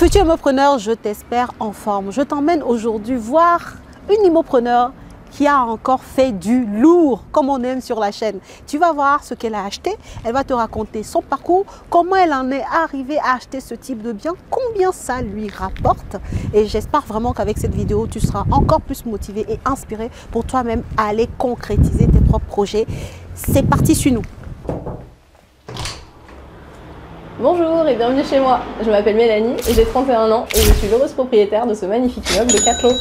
Futur immopreneur, je t'espère en forme. Je t'emmène aujourd'hui voir une immopreneur qui a encore fait du lourd, comme on aime sur la chaîne. Tu vas voir ce qu'elle a acheté, elle va te raconter son parcours, comment elle en est arrivée à acheter ce type de bien, combien ça lui rapporte. Et j'espère vraiment qu'avec cette vidéo, tu seras encore plus motivé et inspiré pour toi-même aller concrétiser tes propres projets. C'est parti sur nous. Bonjour et bienvenue chez moi. Je m'appelle Mélanie, j'ai 31 ans et je suis l'heureuse propriétaire de ce magnifique immeuble de 4 lots.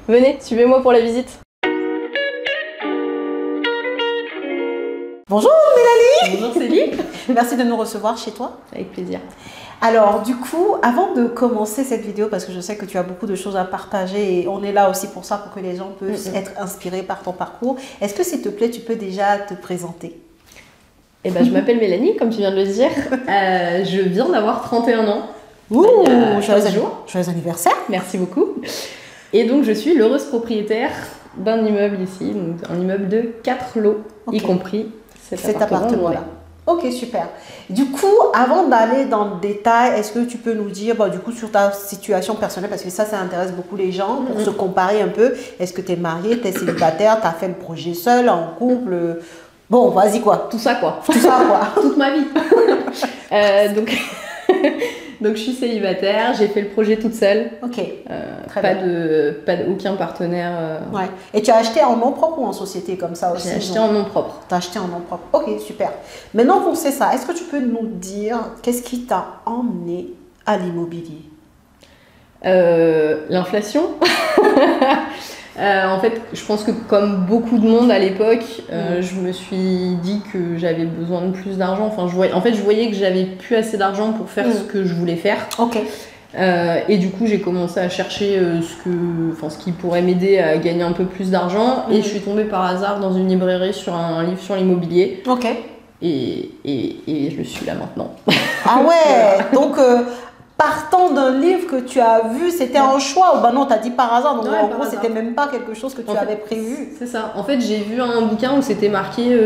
Venez, suivez-moi pour la visite. Bonjour Mélanie. Bonjour Céline. Merci de nous recevoir chez toi. Avec plaisir. Alors du coup, avant de commencer cette vidéo, parce que je sais que tu as beaucoup de choses à partager et on est là aussi pour ça, pour que les gens puissent être inspirés par ton parcours, est-ce que s'il te plaît, tu peux déjà te présenter? Eh ben, je m'appelle Mélanie, comme tu viens de le dire. Je viens d'avoir 31 ans. Ouh, joyeux anniversaire. Merci beaucoup. Et donc, je suis l'heureuse propriétaire d'un immeuble ici, donc un immeuble de 4 lots, y compris cet appartement-là. Ok, super. Du coup, avant d'aller dans le détail, est-ce que tu peux nous dire, du coup, sur ta situation personnelle, parce que ça intéresse beaucoup les gens, pour se comparer un peu. Est-ce que tu es mariée, tu es célibataire, tu as fait le projet seul, en couple? Bon, vas-y quoi. Tout ça quoi. Tout ça quoi. Toute ma vie. Donc je suis célibataire, j'ai fait le projet toute seule. Ok. Aucun partenaire. Ouais. Et tu as acheté en nom propre ou en société comme ça aussi? J'ai acheté en nom propre. Tu as acheté en nom propre. Ok, super. Maintenant qu'on sait ça, est-ce que tu peux nous dire qu'est-ce qui t'a emmené à l'immobilier? L'inflation. En fait, je pense que comme beaucoup de monde à l'époque, je me suis dit que j'avais besoin de plus d'argent. Enfin, je voyais que j'avais plus assez d'argent pour faire ce que je voulais faire. Ok. Et du coup, j'ai commencé à chercher ce qui pourrait m'aider à gagner un peu plus d'argent. Et je suis tombée par hasard dans une librairie sur un livre sur l'immobilier. Ok. Et je suis là maintenant. Ah ouais. Donc partant d'un livre que tu as vu, c'était un choix ou non, tu as dit par hasard, donc en gros c'était même pas quelque chose que tu avais prévu. C'est ça, en fait j'ai vu un bouquin où c'était marqué,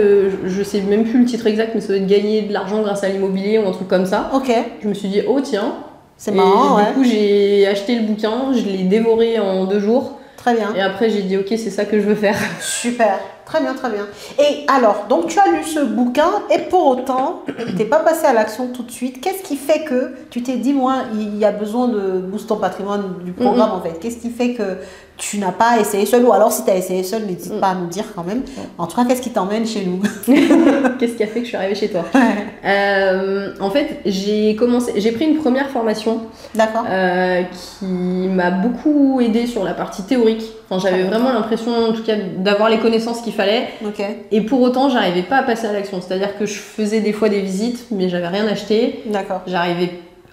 je sais même plus le titre exact, mais ça doit être gagner de l'argent grâce à l'immobilier ou un truc comme ça. Ok. Je me suis dit, oh tiens, c'est marrant. Du coup j'ai acheté le bouquin, je l'ai dévoré en 2 jours. Très bien. Et après j'ai dit, ok, c'est ça que je veux faire. Super. Très bien, très bien. Et alors, donc tu as lu ce bouquin et pour autant, tu n'es pas passé à l'action tout de suite. Qu'est-ce qui fait que tu t'es dit, moi, il y a besoin de booster ton patrimoine du programme en fait? Qu'est-ce qui fait que tu n'as pas essayé seul? Ou alors si tu as essayé seul, n'hésite pas à nous dire quand même. En tout cas, qu'est-ce qui t'emmène chez nous? Qu'est-ce qui a fait que je suis arrivée chez toi? En fait, j'ai pris une première formation qui m'a beaucoup aidée sur la partie théorique. Enfin, j'avais vraiment l'impression, en tout cas, d'avoir les connaissances qu'il fallait. Et pour autant, j'arrivais pas à passer à l'action. C'est-à-dire que je faisais des fois des visites, mais j'avais rien acheté. D'accord.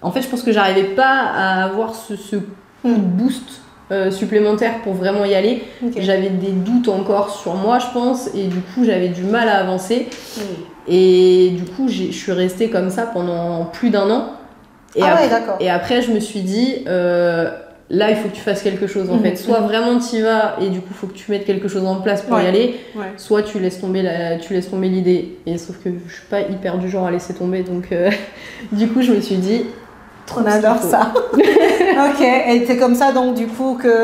En fait, je pense que j'arrivais pas à avoir ce coup de boost supplémentaire pour vraiment y aller. J'avais des doutes encore sur moi, je pense, et du coup, j'avais du mal à avancer. Et du coup, je suis restée comme ça pendant plus d'1 an. Et après, je me suis dit... là, il faut que tu fasses quelque chose en fait. Soit vraiment tu y vas et du coup, il faut que tu mettes quelque chose en place pour y aller. Soit tu laisses tomber l'idée. Et sauf que je suis pas hyper du genre à laisser tomber. Donc, du coup, je me suis dit... On adore ça. Ok. Et c'est comme ça donc du coup que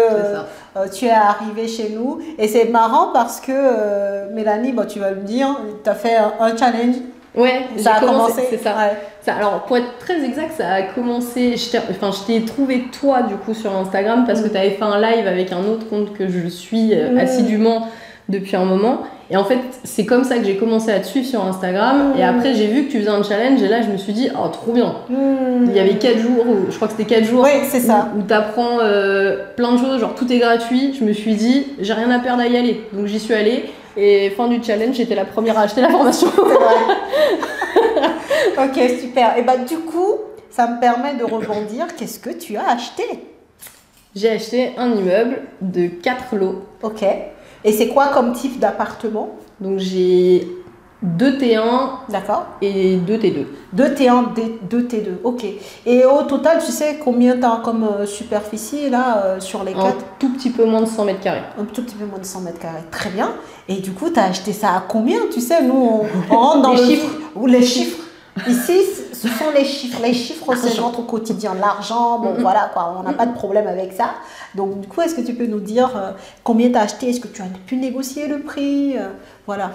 tu es arrivée chez nous. Et c'est marrant parce que Mélanie, tu vas me dire, tu as fait un challenge. Ouais, ça a commencé. C'est ça. Ouais. Alors, pour être très exact, ça a commencé. Je t'ai trouvé toi du coup sur Instagram parce que tu avais fait un live avec un autre compte que je suis assidûment depuis un moment. Et en fait, c'est comme ça que j'ai commencé à te suivre sur Instagram. Et après, j'ai vu que tu faisais un challenge et là, je me suis dit, oh, trop bien. Il y avait 4 jours, je crois que c'était 4 jours. Oui, c'est ça. Où tu apprends plein de choses, genre tout est gratuit. Je me suis dit, j'ai rien à perdre à y aller. Donc, j'y suis allée. Et fin du challenge, j'étais la première à acheter la formation. Ok, super. Et du coup, ça me permet de rebondir. Qu'est-ce que tu as acheté? J'ai acheté un immeuble de 4 lots. Ok. Et c'est quoi comme type d'appartement? Donc j'ai 2 T1 et 2 T2. 2 T1, 2 T2, ok. Et au total, tu sais combien tu as comme superficie là sur les 4? Un tout petit peu moins de 100 mètres carrés. Un tout petit peu moins de 100 mètres carrés, très bien. Et du coup, tu as acheté ça à combien? Tu sais, nous, on rentre dans les chiffres. Ou les chiffres. Ici, ce sont les chiffres. Les chiffres, c'est notre quotidien. L'argent, bon, voilà, quoi, on n'a pas de problème avec ça. Donc, du coup, est-ce que tu peux nous dire combien tu as acheté? Est-ce que tu as pu négocier le prix? Voilà.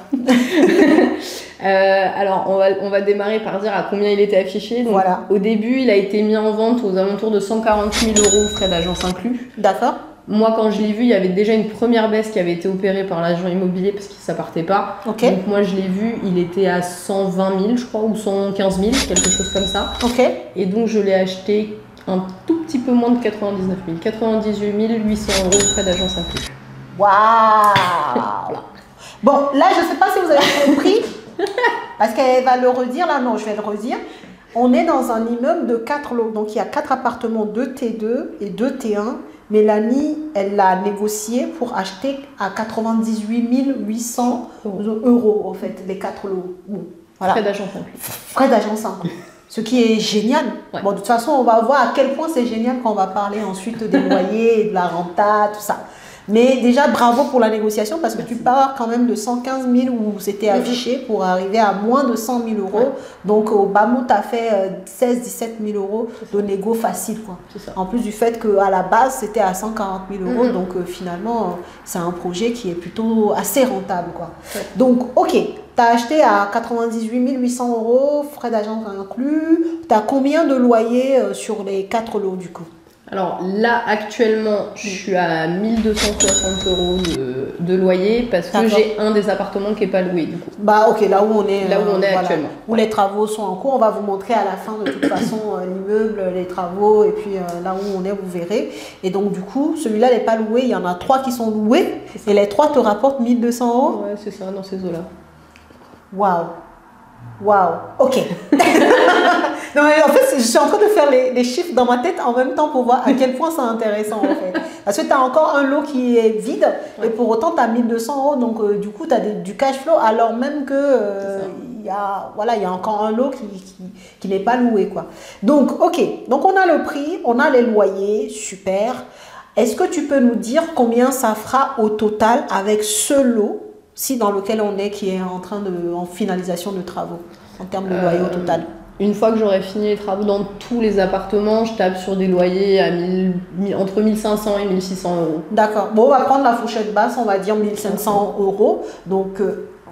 Alors, on va démarrer par dire à combien il était affiché. Donc, voilà. Au début, il a été mis en vente aux alentours de 140 000 €, frais d'agence inclus. D'accord. Moi, quand je l'ai vu, il y avait déjà une première baisse qui avait été opérée par l'agent immobilier parce que ça partait pas. Okay. Donc moi, je l'ai vu, il était à 120 000, je crois, ou 115 000, quelque chose comme ça. Okay. Et donc, je l'ai acheté un tout petit peu moins de 99 000, 98 800 € frais d'agence inclus. Waouh. Bon, là, je ne sais pas si vous avez compris, parce qu'elle va le redire, là, non, je vais le redire. On est dans un immeuble de 4 lots, donc il y a 4 appartements, 2 T2 et 2 T1. Mélanie, elle l'a négocié pour acheter à 98 800 €, en fait, les 4 lots. Bon, voilà. Frais d'agence inclus. Frais d'agence inclus. Ce qui est génial. Ouais. Bon, de toute façon, on va voir à quel point c'est génial quand on va parler ensuite des loyers, de la renta, tout ça. Mais déjà, bravo pour la négociation parce que tu pars quand même de 115 000 où c'était affiché pour arriver à moins de 100 000 €. Ouais. Donc, au bas mot, tu as fait 16-17 000 € de négo facile, quoi. En plus du fait qu'à la base, c'était à 140 000 €. Donc, finalement, c'est un projet qui est plutôt assez rentable, quoi. Ouais. Donc, ok, tu as acheté à 98 800 €, frais d'agence inclus. Tu as combien de loyers sur les 4 lots, du coup? Alors là, actuellement, je suis à 1260 € de loyer parce que j'ai un des appartements qui n'est pas loué du coup. Bah ok, là où on est, voilà, actuellement. Où les travaux sont en cours, on va vous montrer à la fin de toute façon l'immeuble, les travaux et puis là où on est, vous verrez. Et donc du coup, celui-là n'est pas loué, il y en a 3 qui sont loués et les 3 te rapportent 1200 €. Ouais, c'est ça, dans ces eaux-là. Waouh. Waouh, ok. Non, mais en fait, je suis en train de faire les chiffres dans ma tête en même temps pour voir à quel point c'est intéressant en fait. Parce que tu as encore un lot qui est vide et pour autant tu as 1200 €. Donc du coup, tu as du cash flow alors même que il y a encore un lot qui n'est pas loué, quoi. Donc, ok. Donc on a le prix, on a les loyers, super. Est-ce que tu peux nous dire combien ça fera au total avec ce lot? Si dans lequel on est, qui est en finalisation de travaux, en termes de loyer au total. Une fois que j'aurai fini les travaux dans tous les appartements, je tape sur des loyers à entre 1500 et 1600 €. D'accord. Bon, on va prendre la fourchette basse, on va dire 1500 €. Donc,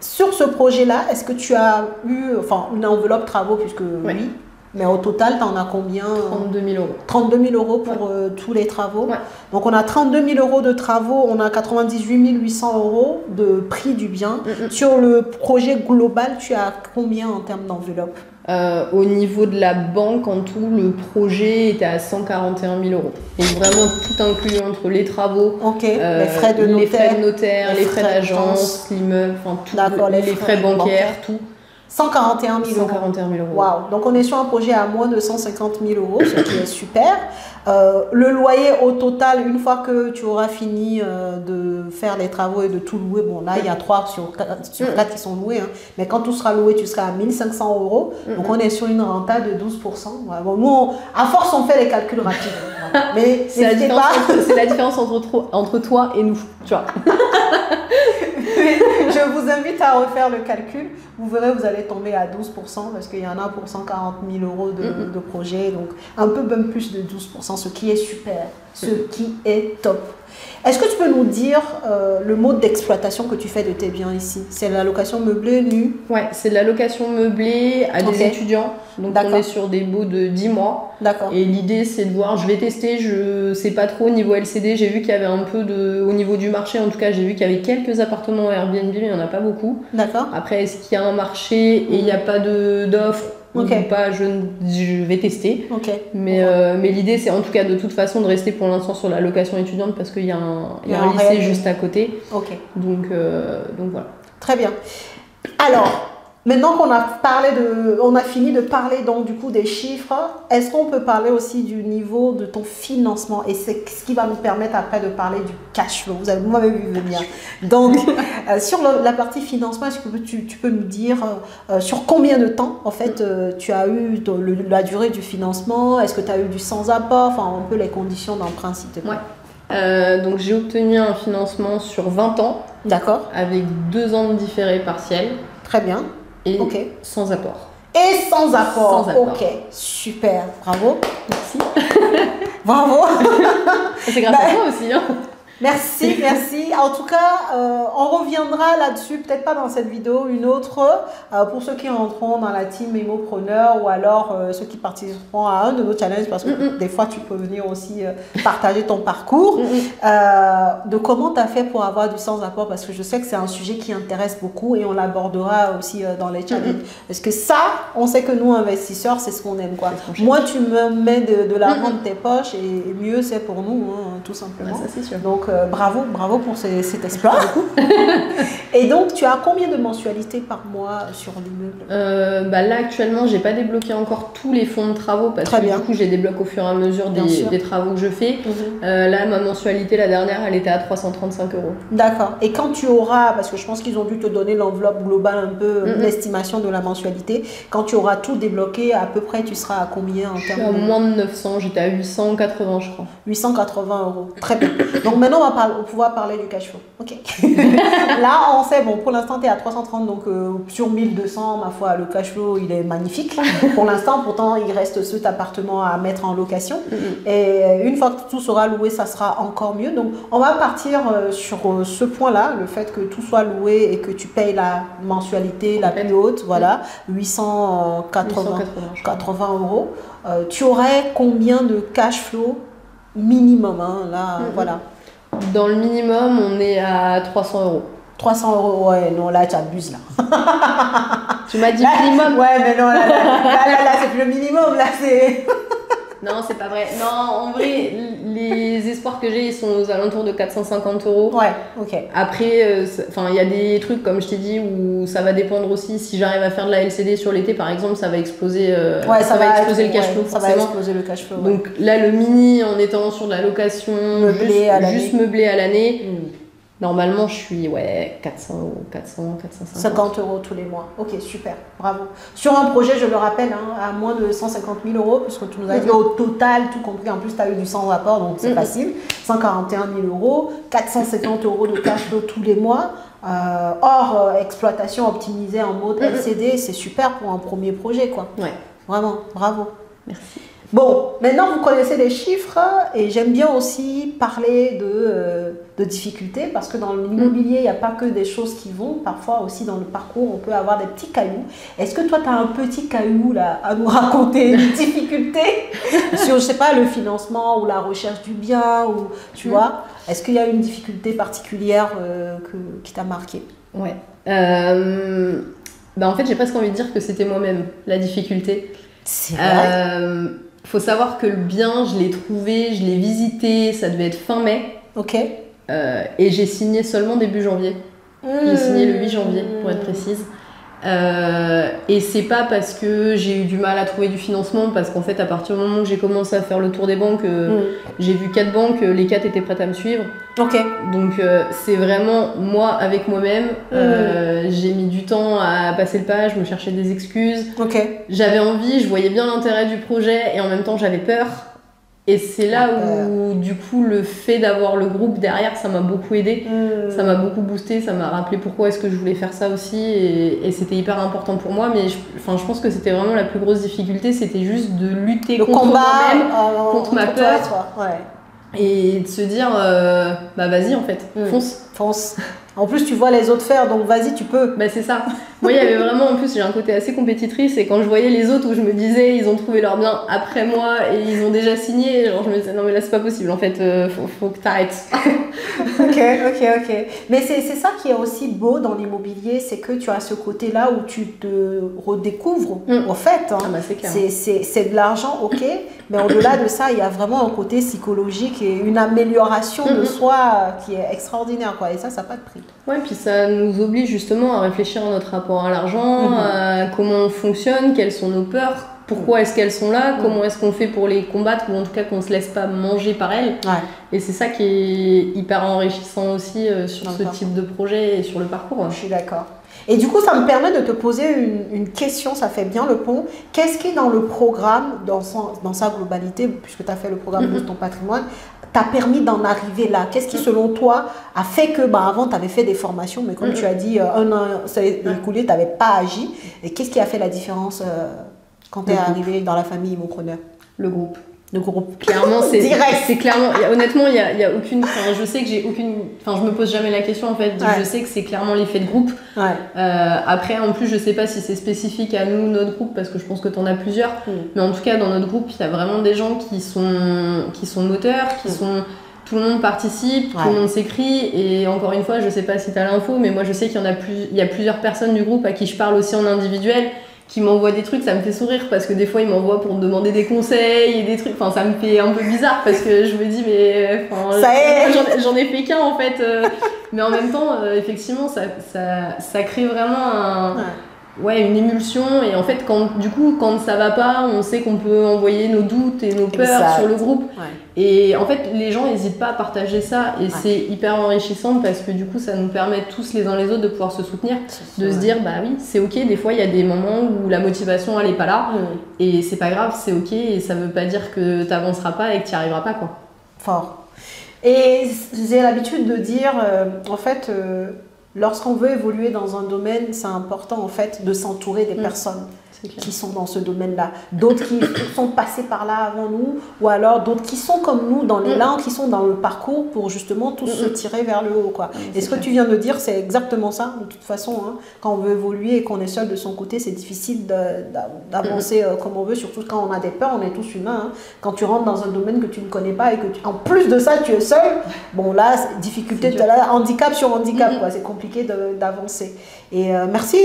sur ce projet-là, est-ce que tu as eu une enveloppe travaux, puisque oui. Mais au total, tu en as combien? 32 000 €. 32 000 € pour tous les travaux. Ouais. Donc, on a 32 000 € de travaux, on a 98 800 € de prix du bien. Sur le projet global, tu as combien en termes d'enveloppe? Au niveau de la banque, en tout, le projet était à 141 000 €. Donc vraiment tout inclus entre les travaux, les frais de notaire, les frais d'agence, l'immeuble, les frais bancaires, tout. 141 000 €. 141 000 €. Waouh. Donc on est sur un projet à moins de 150 000 €, ce qui est super. Le loyer au total, une fois que tu auras fini de faire les travaux et de tout louer, bon là il y a 3 sur 4 qui sont loués, hein, mais quand tout sera loué, tu seras à 1500 €. Donc on est sur une renta de 12%. Ouais, bon, nous, à force, on fait les calculs rapides. Mais c'est la différence entre toi et nous, tu vois. Je vous invite à refaire le calcul. Vous verrez, vous allez tomber à 12% parce qu'il y en a pour 140 000 € de projet. Donc, un peu même plus de 12%, ce qui est super, ce qui est top. Est-ce que tu peux nous dire le mode d'exploitation que tu fais de tes biens ici? C'est la location meublée, nue? Ouais, c'est de la location meublée à des étudiants. Donc on est sur des baux de 10 mois. D'accord. Et l'idée c'est de voir, je vais tester, je sais pas trop au niveau LCD, j'ai vu qu'il y avait un peu au niveau du marché, en tout cas j'ai vu qu'il y avait quelques appartements Airbnb, mais il n'y en a pas beaucoup. D'accord. Après, est-ce qu'il y a un marché et il n'y a pas d'offre ou pas, je vais tester. Mais l'idée c'est en tout cas de toute façon de rester pour l'instant sur la location étudiante parce qu'il y a un lycée juste à côté. Donc voilà. Très bien. Alors, maintenant qu'on on a fini de parler donc du coup des chiffres, est-ce qu'on peut parler aussi du niveau de ton financement? Et c'est ce qui va nous permettre après de parler du cash flow. Vous m'avez vu venir. Donc, sur la partie financement, est-ce que tu peux nous dire sur combien de temps en fait tu as eu la durée du financement? Est-ce que tu as eu du sans apport? Enfin, un peu les conditions d'emprunt, s'il te plaît. Donc j'ai obtenu un financement sur 20 ans. D'accord. Avec 2 ans de différé partiel. Très bien. Et sans apport. Et sans apport. Sans apport. Ok, super. Bravo. Merci. Bravo. C'est grâce à toi aussi. Hein. Merci, merci. En tout cas, on reviendra là-dessus, peut-être pas dans cette vidéo, une autre, pour ceux qui rentreront dans la team Memopreneur ou alors ceux qui participeront à un de nos challenges, parce que des fois, tu peux venir aussi partager ton parcours, de comment tu as fait pour avoir du sans-apport, parce que je sais que c'est un sujet qui intéresse beaucoup et on l'abordera aussi dans les challenges. Parce que ça, on sait que nous, investisseurs, c'est ce qu'on aime, quoi. Moi, tu me mets de l'argent de tes poches et mieux c'est pour nous, hein, tout simplement. Ça, c'est sûr. Donc, bravo pour cet exploit. Et donc, tu as combien de mensualités par mois sur l'immeuble? Là, actuellement, j'ai pas débloqué encore tous les fonds de travaux parce que du coup, j'ai débloqué au fur et à mesure des travaux que je fais. Là, ma mensualité, la dernière, elle était à 335 €. D'accord. Et quand tu auras, parce que je pense qu'ils ont dû te donner l'enveloppe globale, un peu l'estimation de la mensualité, quand tu auras tout débloqué, à peu près, tu seras à combien en termes de... moins de 900, j'étais à 880, je crois. 880 €. Très bien. Donc maintenant, on va pouvoir parler du cash flow. Ok. Là, on sait, bon, pour l'instant, tu es à 330, donc sur 1200, ma foi, le cash flow, il est magnifique. Pour l'instant, pourtant, il reste cet appartement à mettre en location. Et une fois que tout sera loué, ça sera encore mieux. Donc, on va partir sur ce point-là, le fait que tout soit loué et que tu payes la mensualité la plus haute, voilà, 880 €. Tu aurais combien de cash flow minimum, hein, là, voilà. Dans le minimum, on est à 300 €. 300 €, ouais, non, là, tu abuses, là. Tu m'as dit minimum. Ouais, mais non, là c'est plus le minimum, là, c'est... Non, c'est pas vrai. Non, en vrai, les espoirs que j'ai, ils sont aux alentours de 450 €. Ouais, ok. Après, il y a des trucs, comme je t'ai dit, où ça va dépendre aussi. Si j'arrive à faire de la LCD sur l'été, par exemple, ça va exploser, ça va exploser le cash flow, forcément. Ça va exploser le cash flow, Donc là, le mini, en étant sur de la location, juste meublé à l'année, normalement, je suis 400 €, 400, 450 € tous les mois. Ok, super, bravo. Sur un projet, je le rappelle, hein, à moins de 150 000 €, puisque tu nous as dit au total, tout compris, en plus tu as eu du sans apport, donc c'est facile. 141 000 €, 450 € de cash flow tous les mois, hors exploitation optimisée en mode LCD, c'est super pour un premier projet, quoi. Ouais. Vraiment, bravo. Merci. Bon, maintenant vous connaissez les chiffres et j'aime bien aussi parler de difficultés parce que dans l'immobilier, il n'y a pas que des choses qui vont. Parfois aussi dans le parcours, on peut avoir des petits cailloux. Est-ce que toi, tu as un petit caillou là, à nous raconter, une difficulté sur, je sais pas, le financement ou la recherche du bien ou tu vois? Est-ce qu'il y a une difficulté particulière qui t'a marqué? Ouais. En fait, j'ai presque envie de dire que c'était moi-même la difficulté. C'est vrai. Faut savoir que le bien, je l'ai trouvé, je l'ai visité, ça devait être fin mai. Ok. Et j'ai signé seulement début janvier. J'ai signé le 8 janvier, pour être précise. Et c'est pas parce que j'ai eu du mal à trouver du financement, parce qu'en fait, à partir du moment où j'ai commencé à faire le tour des banques, j'ai vu 4 banques, les 4 étaient prêtes à me suivre. Ok. Donc c'est vraiment moi avec moi-même. J'ai mis du temps à passer le pas, je me cherchais des excuses. Ok. J'avais envie, je voyais bien l'intérêt du projet et en même temps j'avais peur. Et c'est là où du coup le fait d'avoir le groupe derrière, ça m'a beaucoup aidé. Ça m'a beaucoup boosté, ça m'a rappelé pourquoi est-ce que je voulais faire ça aussi. Et c'était hyper important pour moi. Mais je pense que c'était vraiment la plus grosse difficulté, c'était juste de lutter contre moi-même, contre ma peur. Et de se dire, vas-y en fait, fonce. En plus, tu vois les autres faire, donc vas-y, tu peux. C'est ça. Moi, il y avait vraiment, en plus, j'ai un côté assez compétitrice, et quand je voyais les autres où je me disais, ils ont trouvé leur bien après moi, et ils ont déjà signé, genre je me disais, non mais là c'est pas possible, en fait, faut que t'arrêtes. Ok. Mais c'est ça qui est aussi beau dans l'immobilier, c'est que tu as ce côté-là où tu te redécouvres, en fait. Hein. C'est clair. C'est de l'argent, ok, mais au-delà de ça, il y a vraiment un côté psychologique et une amélioration de soi qui est extraordinaire, quoi. Et ça n'a pas de prix. Ouais, puis ça nous oblige justement à réfléchir à notre rapport à l'argent, à comment on fonctionne, quelles sont nos peurs, pourquoi est-ce qu'elles sont là, comment est-ce qu'on fait pour les combattre, ou en tout cas qu'on ne se laisse pas manger par elles. Et c'est ça qui est hyper enrichissant aussi sur ce type de projet et sur le parcours. Je suis d'accord. Et du coup, ça me permet de te poser une question, ça fait bien le pont. Qu'est-ce qui, dans le programme, dans sa globalité, puisque tu as fait le programme Boost ton patrimoine, t'a permis d'en arriver là? Qu'est-ce qui, selon toi, a fait que, avant, tu avais fait des formations, mais comme tu as dit, un an s'est écoulé, tu n'avais pas agi. Et qu'est-ce qui a fait la différence quand tu es arrivé dans la famille Immopreneur? Le groupe. Le groupe. Clairement, c'est clairement. Honnêtement, il y a aucune. Je sais que j'ai aucune. Je me pose jamais la question en fait. Je sais que c'est clairement l'effet de groupe. Après, en plus, je sais pas si c'est spécifique à nous, notre groupe, parce que je pense que tu en as plusieurs. Mais en tout cas, dans notre groupe, il y a vraiment des gens qui sont moteurs, tout le monde participe, tout le monde s'écrit. Et encore une fois, je sais pas si tu as l'info, mais moi, je sais qu'il y a plusieurs personnes du groupe à qui je parle aussi en individuel, qui m'envoient des trucs, ça me fait sourire parce que des fois ils m'envoient pour me demander des conseils et des trucs, ça me fait un peu bizarre parce que je me dis mais j'en ai fait qu'un en fait, mais en même temps effectivement ça crée vraiment une émulsion, et en fait quand ça va pas, on sait qu'on peut envoyer nos doutes et nos peurs sur le groupe, et en fait les gens n'hésitent pas à partager ça, et c'est hyper enrichissant parce que du coup ça nous permet tous les uns les autres de pouvoir se soutenir, de se dire bah oui c'est ok, des fois il y a des moments où la motivation elle est pas là, et c'est pas grave, c'est ok, et ça veut pas dire que t'avanceras pas et que t'y arriveras pas quoi. Fort. Et j'ai l'habitude de dire en fait lorsqu'on veut évoluer dans un domaine, c'est important en fait de s'entourer des personnes qui sont dans ce domaine-là. D'autres qui sont passés par là avant nous, ou alors d'autres qui sont comme nous dans l'élan, qui sont dans le parcours pour justement tous se tirer vers le haut, quoi. Et ce que tu viens de dire, c'est exactement ça. De toute façon, quand on veut évoluer et qu'on est seul de son côté, c'est difficile d'avancer comme on veut, surtout quand on a des peurs, on est tous humains. Quand tu rentres dans un domaine que tu ne connais pas et que en plus de ça, tu es seul, bon là, difficulté, handicap sur handicap, quoi. C'est compliqué d'avancer. Et merci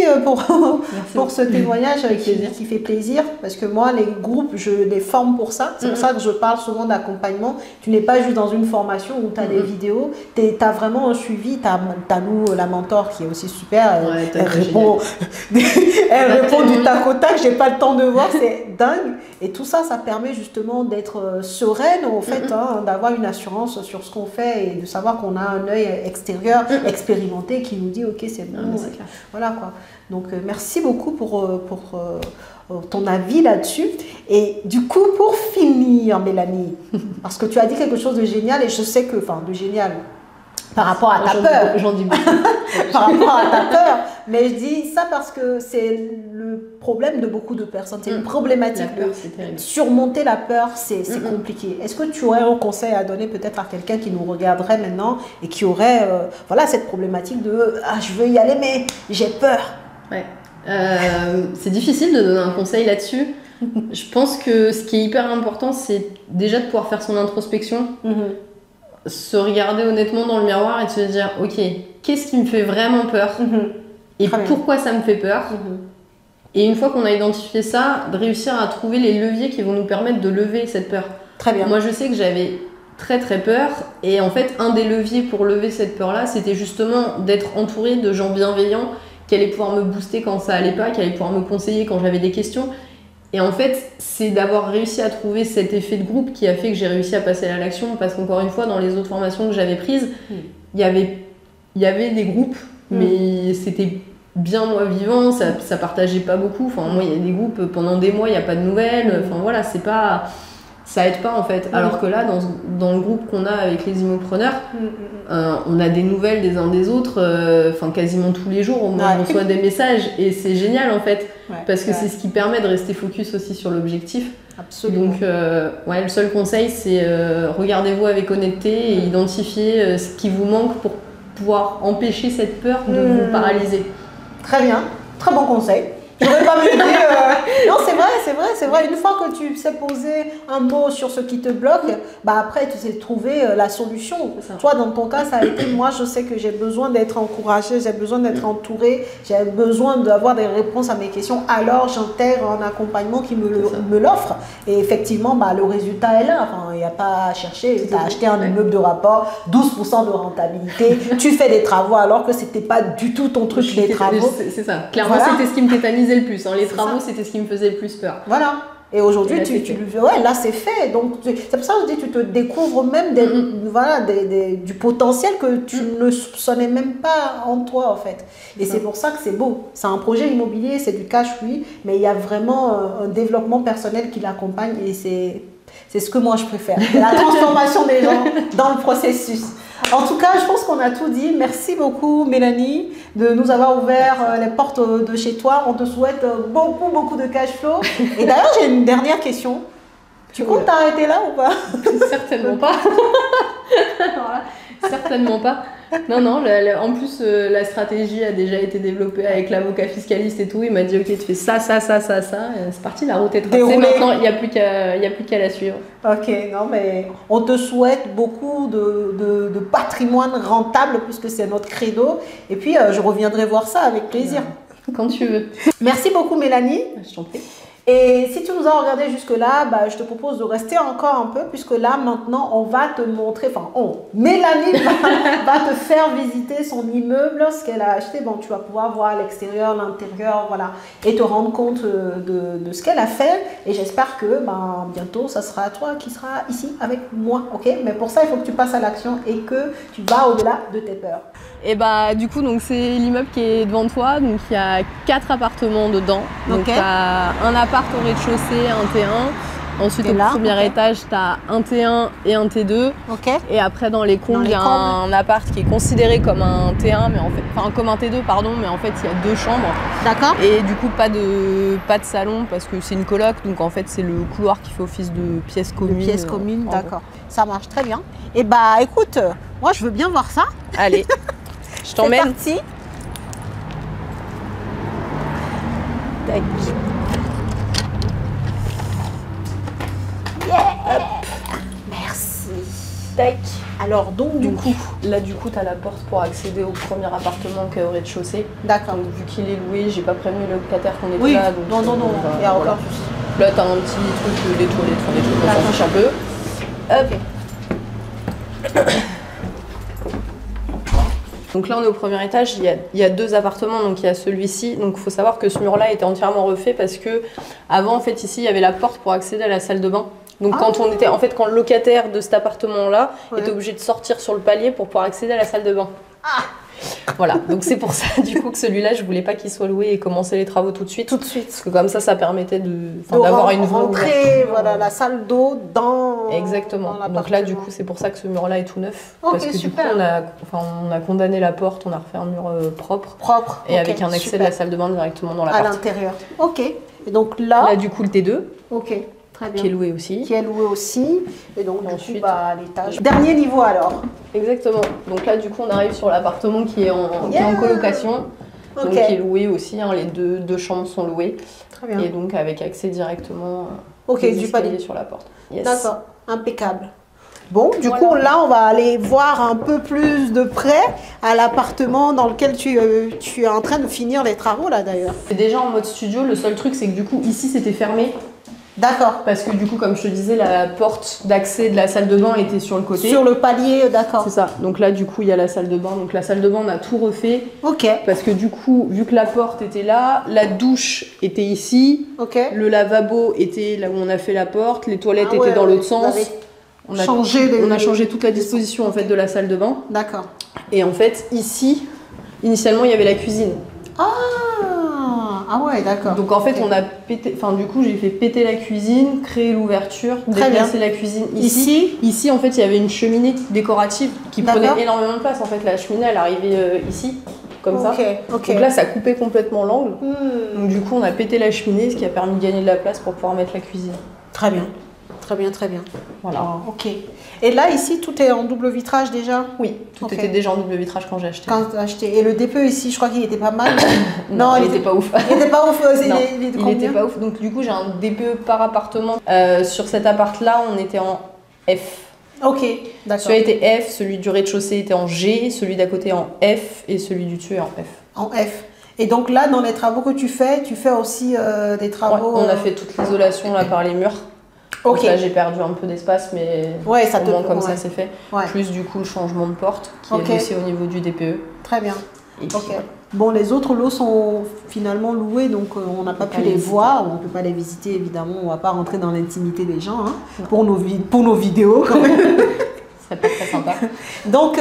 pour ce témoignage qui fait plaisir, parce que moi, les groupes, je les forme pour ça. C'est pour ça que je parle souvent d'accompagnement. Tu n'es pas juste dans une formation où tu as des vidéos, tu as vraiment un suivi. Tu as nous, la mentor, qui est aussi super. Elle répond du tac au tac, j'ai pas le temps de voir, c'est dingue. Et tout ça, ça permet justement d'être sereine, en fait, d'avoir une assurance sur ce qu'on fait et de savoir qu'on a un œil extérieur, expérimenté, qui nous dit ok, c'est bon. Voilà quoi. Donc merci beaucoup pour ton avis là-dessus. Et du coup, pour finir, Mélanie, parce que tu as dit quelque chose de génial, et je sais que, de génial, par rapport à ta peur. J'en dis beaucoup. Par rapport à ta peur. Mais je dis ça parce que c'est le problème de beaucoup de personnes. C'est une problématique. La peur, c'est terrible. Surmonter la peur, c'est compliqué. Est-ce que tu aurais un conseil à donner peut-être à quelqu'un qui nous regarderait maintenant et qui aurait cette problématique de « je veux y aller, mais j'ai peur ». Ouais. C'est difficile de donner un conseil là-dessus. Je pense que ce qui est hyper important, c'est déjà de pouvoir faire son introspection, se regarder honnêtement dans le miroir et de se dire ok, qu'est-ce qui me fait vraiment peur et pourquoi ça me fait peur, et une fois qu'on a identifié ça, de réussir à trouver les leviers qui vont nous permettre de lever cette peur. Très bien. Moi je sais que j'avais très très peur, et en fait un des leviers pour lever cette peur là, c'était justement d'être entourée de gens bienveillants qui allaient pouvoir me booster quand ça allait pas, qui allaient pouvoir me conseiller quand j'avais des questions. Et en fait, c'est d'avoir réussi à trouver cet effet de groupe qui a fait que j'ai réussi à passer à l'action, parce qu'encore une fois, dans les autres formations que j'avais prises, il y avait des groupes, mais c'était bien moins vivant, ça partageait pas beaucoup. Moi, il y a des groupes, pendant des mois, il n'y a pas de nouvelles. C'est pas... Ça aide pas en fait. Alors que là, dans le groupe qu'on a avec les immopreneurs, on a des nouvelles des uns des autres, quasiment tous les jours, au moins on reçoit des messages, et c'est génial en fait, parce que c'est ce qui permet de rester focus aussi sur l'objectif. Absolument. Donc le seul conseil, c'est regardez-vous avec honnêteté et identifiez ce qui vous manque pour pouvoir empêcher cette peur de vous paralyser. Très bien, très bon conseil. J'aurais pas me dit non, c'est vrai. Une fois que tu sais poser un mot sur ce qui te bloque, après tu sais trouver la solution. Toi, dans ton cas, ça a été, moi je sais que j'ai besoin d'être encouragée, j'ai besoin d'être entourée, j'ai besoin d'avoir des réponses à mes questions, alors j'intègre un accompagnement qui me l'offre, et effectivement le résultat est là. Il n'y a pas à chercher. Tu as acheté un immeuble de rapport, 12% de rentabilité, tu fais des travaux alors que c'était pas du tout ton truc, les travaux. C'est ça, clairement c'était ce qui me tétanisait le plus, les travaux c'était ce qui me faisait le plus peur. Voilà. Et aujourd'hui, Là, ouais, là c'est fait. Donc c'est pour ça que je dis, tu te découvres même voilà, du potentiel que tu ne soupçonnais même pas en toi en fait. Et c'est pour ça que c'est beau. C'est un projet immobilier, c'est du cash, oui, mais il y a vraiment un développement personnel qui l'accompagne et c'est ce que moi je préfère. La transformation des gens dans le processus. En tout cas, je pense qu'on a tout dit. Merci beaucoup, Mélanie, de nous avoir ouvert les portes de chez toi. On te souhaite beaucoup de cash flow. Et d'ailleurs, j'ai une dernière question. Tu comptes t'arrêter là ou pas? Certainement pas. Alors là, certainement pas. Non, en plus, la stratégie a déjà été développée avec l'avocat fiscaliste et tout. Il m'a dit, ok, tu fais ça. C'est parti, la route est tracée. Maintenant, il n'y a plus qu'à la suivre. Ok, non, mais on te souhaite beaucoup de patrimoine rentable puisque c'est notre credo. Et puis, je reviendrai voir ça avec plaisir. Quand tu veux. Merci beaucoup, Mélanie. Je t'en prie. Et si tu nous as regardé jusque-là, je te propose de rester encore un peu puisque là, maintenant, on va te montrer, Mélanie va te faire visiter son immeuble, ce qu'elle a acheté. Bon, tu vas pouvoir voir l'extérieur, l'intérieur, voilà, et te rendre compte de ce qu'elle a fait. Et j'espère que bientôt, ça sera toi qui seras ici avec moi, ok? Mais pour ça, il faut que tu passes à l'action et que tu vas au-delà de tes peurs. Et du coup, donc c'est l'immeuble qui est devant toi. Donc il y a 4 appartements dedans. Donc tu as un appart au rez-de-chaussée, un T1. Ensuite, au premier étage, tu as un T1 et un T2. Et après, dans les combles, il y a un appart qui est considéré comme un T1, mais en fait, enfin comme un T2, pardon, mais en fait, il y a 2 chambres. D'accord. Et du coup, pas de salon parce que c'est une coloc. Donc en fait, c'est le couloir qui fait office de pièce commune. Pièce commune, d'accord. Ça marche très bien. Et écoute, moi, je veux bien voir ça. Allez. Je t'emmène. C'est parti. Tac. Yeah. Hop. Merci. Tac. Alors donc du coup, tu as la porte pour accéder au premier appartement qui est au rez-de-chaussée. D'accord. Donc vu qu'il est loué, j'ai pas prévenu le locataire qu'on était là. Donc, non, il y a encore plus. Là, tu as un petit truc, des toilettes, on s'en fiche un peu. Hop. Donc là, on est au premier étage, il y a 2 appartements, donc il y a celui-ci. Donc il faut savoir que ce mur-là était entièrement refait parce que avant, en fait, ici, il y avait la porte pour accéder à la salle de bain. Donc quand le locataire de cet appartement-là était obligé de sortir sur le palier pour pouvoir accéder à la salle de bain. Voilà, donc c'est pour ça du coup que celui-là, je voulais pas qu'il soit loué et commencer les travaux tout de suite. Parce que comme ça permettait d'avoir une vraie ouverture. Voilà, la salle d'eau dans. Exactement. Donc là, du coup, c'est pour ça que ce mur-là est tout neuf. Parce que du coup, on a condamné la porte, on a refait un mur propre. Et avec un accès de la salle de bain directement dans l'appart. À l'intérieur. Ok. Et donc là. Là, du coup, le T2. Ok. Très bien. Qui est loué aussi. Et donc, ensuite, à l'étage. Dernier niveau alors. Exactement. Donc là, du coup, on arrive sur l'appartement qui est en colocation. Donc, qui est loué aussi. Les deux chambres sont louées. Très bien. Et donc, avec accès directement du palier sur la porte. Yes. D'accord. Impeccable. Bon, du coup, là, on va aller voir un peu plus de près à l'appartement dans lequel tu es en train de finir les travaux, là, d'ailleurs. C'est déjà en mode studio. Le seul truc, c'est que du coup, ici, c'était fermé. D'accord. Parce que du coup, comme je te disais, la porte d'accès de la salle de bain était sur le côté. Sur le palier, d'accord. C'est ça. Donc là, du coup, il y a la salle de bain. Donc la salle de bain, on a tout refait. Ok. Parce que du coup, vu que la porte était là, la douche était ici. Ok. Le lavabo était là où on a fait la porte. Les toilettes étaient dans l'autre sens. On a changé toute la disposition en fait de la salle de bain. D'accord. Et en fait, ici, initialement, il y avait la cuisine. Ah ouais, d'accord. Donc en fait, on a pété, du coup, j'ai fait péter la cuisine, créer l'ouverture, déplacer la cuisine ici. Ici, en fait, il y avait une cheminée décorative qui prenait énormément de place. En fait, la cheminée, elle arrivait ici, comme ça. Donc là, ça coupait complètement l'angle. Donc du coup, on a pété la cheminée, ce qui a permis de gagner de la place pour pouvoir mettre la cuisine. Très bien. Très bien, très bien. Voilà. Ok. Et là, ici, tout est en double vitrage déjà? Oui, tout était déjà en double vitrage quand j'ai acheté. Quand tu as acheté. Et le DPE ici, je crois qu'il était pas mal. Non, il était pas ouf. Il était pas ouf. Il était pas ouf. Donc du coup, j'ai un DPE par appartement. Sur cet appart-là, on était en F. Ok, d'accord. Celui était F, celui du rez-de-chaussée était en G, celui d'à côté en F et celui du dessus est en F. En F. Et donc là, dans les travaux que tu fais aussi des travaux... Ouais, on a fait toute l'isolation là par les murs. Donc là, j'ai perdu un peu d'espace, mais ça au moins comme ça, c'est fait. Ouais. Plus du coup, le changement de porte qui est aussi au niveau du DPE. Très bien. Et Ok. Bon, les autres lots sont finalement loués, donc on n'a pas pu les voir, on ne peut pas les visiter évidemment, on ne va pas rentrer dans l'intimité des gens hein, pour nos vidéos quand même. Ce serait pas très sympa. Donc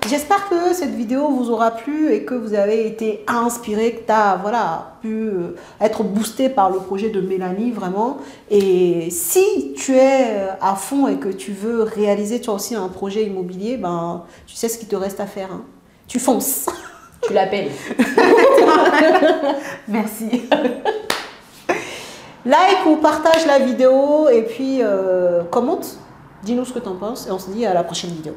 j'espère que cette vidéo vous aura plu et que vous avez été inspiré, que tu as voilà, pu être boosté par le projet de Mélanie vraiment. Et si tu es à fond et que tu veux réaliser toi aussi un projet immobilier, ben, tu sais ce qu'il te reste à faire. Hein. Tu fonces. Tu l'appelles. Merci. Like ou partage la vidéo et puis commente. Dis-nous ce que tu en penses et on se dit à la prochaine vidéo.